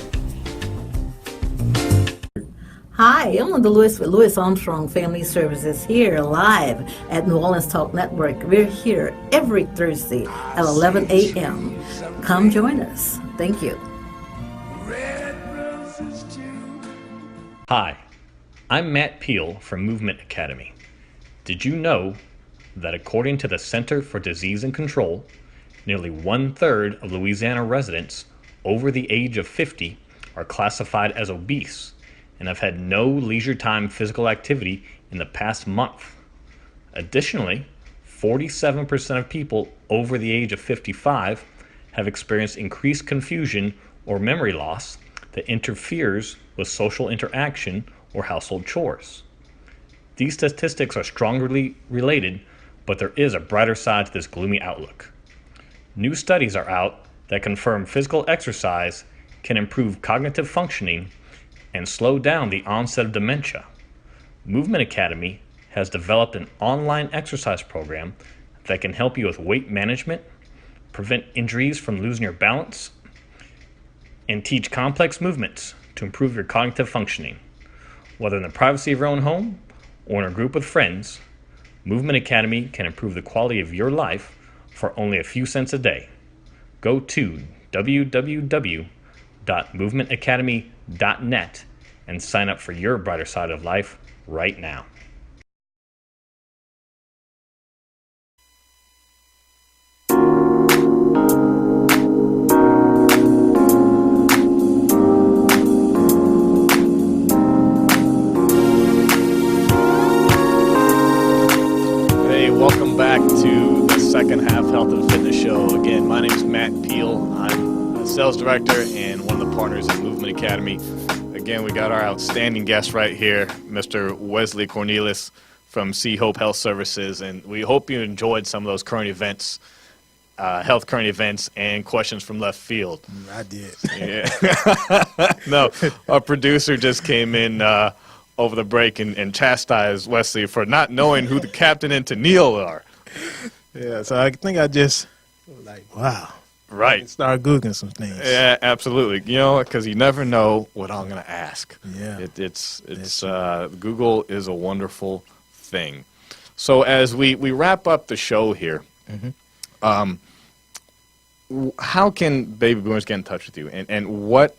[SPEAKER 7] Hi, I'm Linda Lewis with Lewis Armstrong Family Services here live at New Orleans Talk Network. We're here every Thursday at 11 a.m. Come join us. Thank you.
[SPEAKER 3] Hi, I'm Matt Peale from Movement Academy. Did you know that according to the Center for Disease and Control, nearly 1/3 of Louisiana residents over the age of 50 are classified as obese and have had no leisure time physical activity in the past month? Additionally, 47% of people over the age of 55 have experienced increased confusion or memory loss that interferes with social interaction or household chores. These statistics are strongly related, but there is a brighter side to this gloomy outlook. New studies are out that confirm physical exercise can improve cognitive functioning and slow down the onset of dementia. Movement Academy has developed an online exercise program that can help you with weight management, prevent injuries from losing your balance, and teach complex movements to improve your cognitive functioning. Whether in the privacy of your own home or in a group with friends, Movement Academy can improve the quality of your life for only a few cents a day. Go to www.movementacademy.net and sign up for your brighter side of life right now.
[SPEAKER 1] Hey, welcome back to the second half Health and Fitness Show. Again, my name is Matt Peale. I'm a sales director and one of the partners at Movement Academy. Again, we got our outstanding guest right here, Mr. Wesley Cornelius from C Hope Health Services, and we hope you enjoyed some of those current events, health current events, and questions from left field.
[SPEAKER 2] I did.
[SPEAKER 1] Yeah. No, our producer just came in over the break and chastised Wesley for not knowing who the captain and Tennille are.
[SPEAKER 2] Yeah, so I think I just like, wow.
[SPEAKER 1] Right.
[SPEAKER 2] Start Googling some things.
[SPEAKER 1] Yeah, absolutely. You know, because you never know what I'm going to ask.
[SPEAKER 2] Yeah.
[SPEAKER 1] It's Google is a wonderful thing. So as we wrap up the show here, how can baby boomers get in touch with you, and what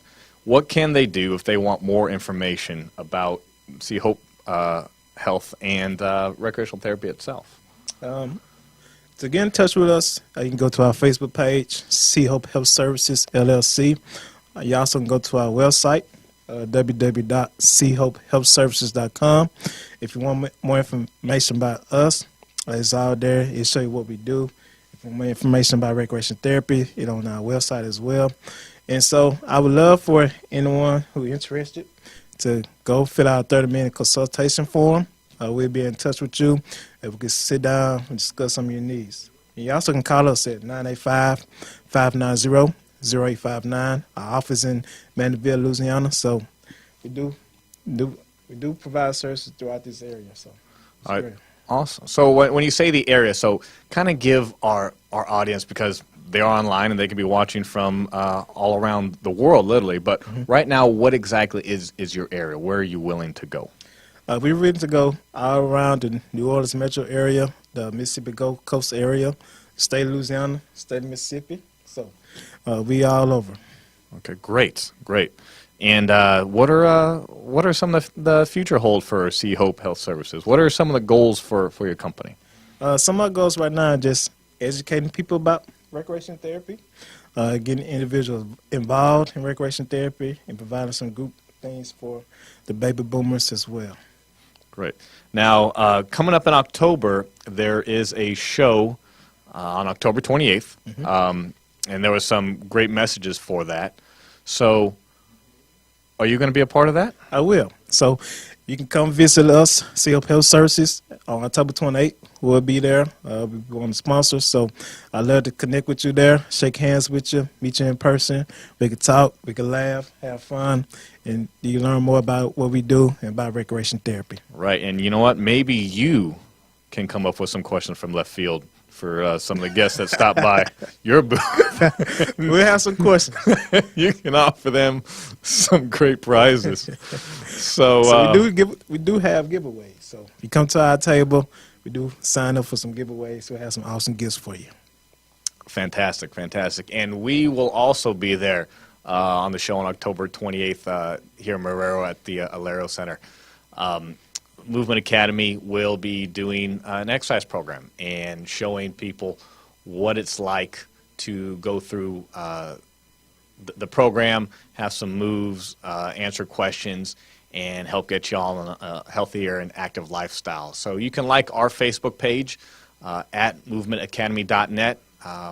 [SPEAKER 1] can they do if they want more information about See Hope Health and recreational therapy itself?
[SPEAKER 2] To get in touch with us, you can go to our Facebook page, See Hope Health Services, LLC. You also can go to our website, www.chopehealthservices.com. If you want more information about us, it's out there. It'll show you what we do. If you want more information about recreation therapy, it's on our website as well. And so I would love for anyone who's interested to go fill out a 30-minute consultation form. We'll be in touch with you, and we can sit down and discuss some of your needs. And you also can call us at 985-590-0859. Our office in Mandeville, Louisiana. So we do provide services throughout this area. So it's
[SPEAKER 1] All right.
[SPEAKER 2] great.
[SPEAKER 1] Awesome. So when you say the area, so kind of give our audience, because they are online and they can be watching from all around the world, literally. But right now, what exactly is your area? Where are you willing to go?
[SPEAKER 2] We're ready to go all around the New Orleans metro area, the Mississippi Gulf Coast area, state of Louisiana, state of Mississippi. So we all over.
[SPEAKER 1] Okay, great. And what are some of the future hold for See Hope Health Services? What are some of the goals for your company?
[SPEAKER 2] Some of our goals right now are just educating people about recreation therapy, getting individuals involved in recreation therapy, and providing some group things for the baby boomers as well.
[SPEAKER 1] Great. Now, coming up in October, there is a show on October 28th, and there was some great messages for that. So, are you going to be a part of that?
[SPEAKER 2] I will. So you can come visit us, See Hope Health Services, on October 28th. We'll be there. We'll be one of the sponsors. So I'd love to connect with you there, shake hands with you, meet you in person. We can talk, we can laugh, have fun, and you learn more about what we do and about recreation therapy.
[SPEAKER 1] Right, and you know what? Maybe you can come up with some questions from left field for some of the guests that stop by your booth.
[SPEAKER 2] We'll have some questions.
[SPEAKER 1] You can offer them some great prizes. So,
[SPEAKER 2] So we do have giveaways. So if you come to our table, we do sign up for some giveaways. We'll have some awesome gifts for you.
[SPEAKER 1] fantastic, fantastic. And we will also be there on the show on October 28th here in Marrero at the Alero Center. Movement Academy will be doing an exercise program and showing people what it's like to go through the program, have some moves, answer questions, and help get you all on a healthier and active lifestyle. So you can like our Facebook page at movementacademy.net.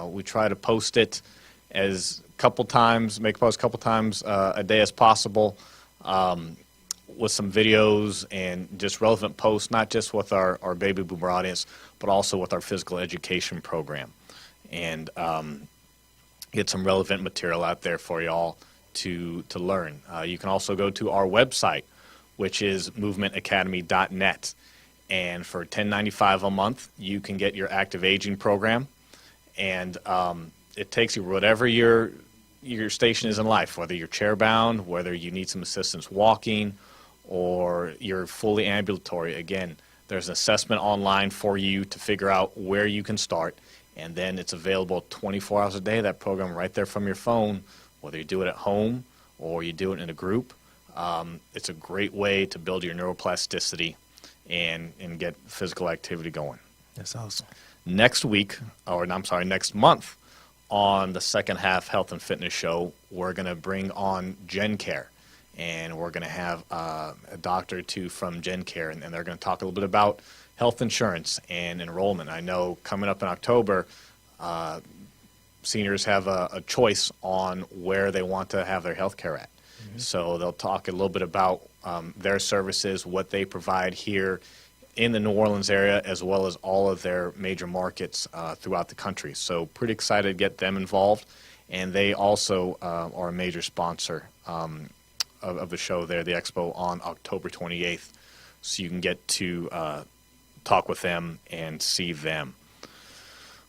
[SPEAKER 1] We try to post it make a post a couple times a day as possible, with some videos and just relevant posts, not just with our baby boomer audience, but also with our physical education program. And get some relevant material out there for y'all to learn. You can also go to our website, which is movementacademy.net. And for $10.95 a month, you can get your active aging program. And it takes you whatever your station is in life, whether you're chair-bound, whether you need some assistance walking, or you're fully ambulatory. Again, there's an assessment online for you to figure out where you can start. And then it's available 24 hours a day, that program right there from your phone, whether you do it at home or you do it in a group. It's a great way to build your neuroplasticity and get physical activity going.
[SPEAKER 2] That's awesome.
[SPEAKER 1] Next month on the second half Health and Fitness Show, we're going to bring on GenCare. And we're going to have a doctor or two from GenCare, and they're going to talk a little bit about health insurance and enrollment. I know coming up in October, seniors have a choice on where they want to have their health care at. Mm-hmm. So they'll talk a little bit about their services, what they provide here in the New Orleans area, as well as all of their major markets throughout the country. So pretty excited to get them involved. And they also are a major sponsor of the show there, the expo, on October 28th. So you can get to talk with them and see them.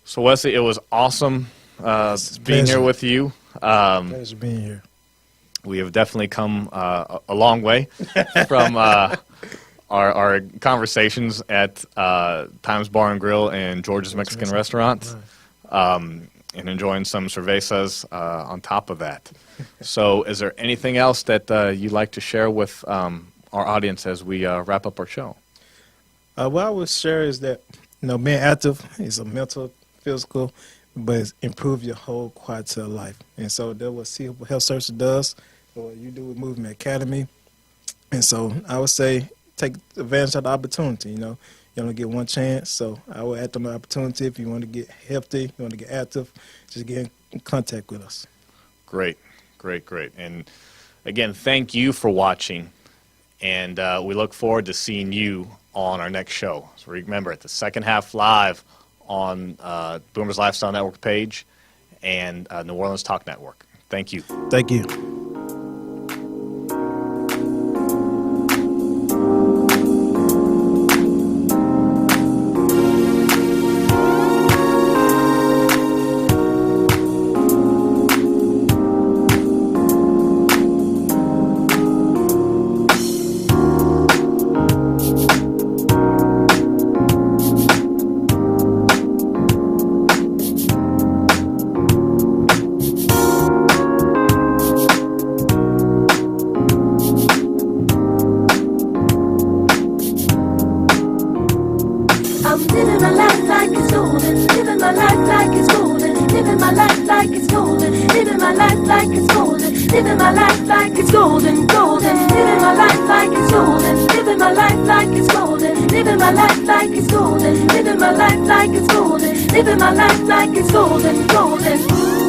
[SPEAKER 1] So Wesley, it was awesome being here with you.
[SPEAKER 2] Pleasure being here.
[SPEAKER 1] We have definitely come a long way from our conversations at Times Bar and Grill and George's Mexican Restaurant, and enjoying some cervezas on top of that. So is there anything else that you'd like to share with our audience as we wrap up our show?
[SPEAKER 2] What I would share is that, being active is a mental, physical, but it's improve your whole quality of life. And so that's what Health Services does, or you do with Movement Academy. And so I would say take advantage of the opportunity. You only get one chance, so I would act on the opportunity. If you want to get healthy, you want to get active, just get in contact with us.
[SPEAKER 1] Great. And again, thank you for watching, and we look forward to seeing you on our next show. So remember, at the second half live on Boomer's Lifestyle Network page and New Orleans Talk Network. Thank you.
[SPEAKER 2] Thank you.
[SPEAKER 8] Living my life like it's golden, golden. Living my life like it's golden. Living my life like it's golden. Living my life like it's golden. Living my life like it's golden. Living my life like it's golden, golden.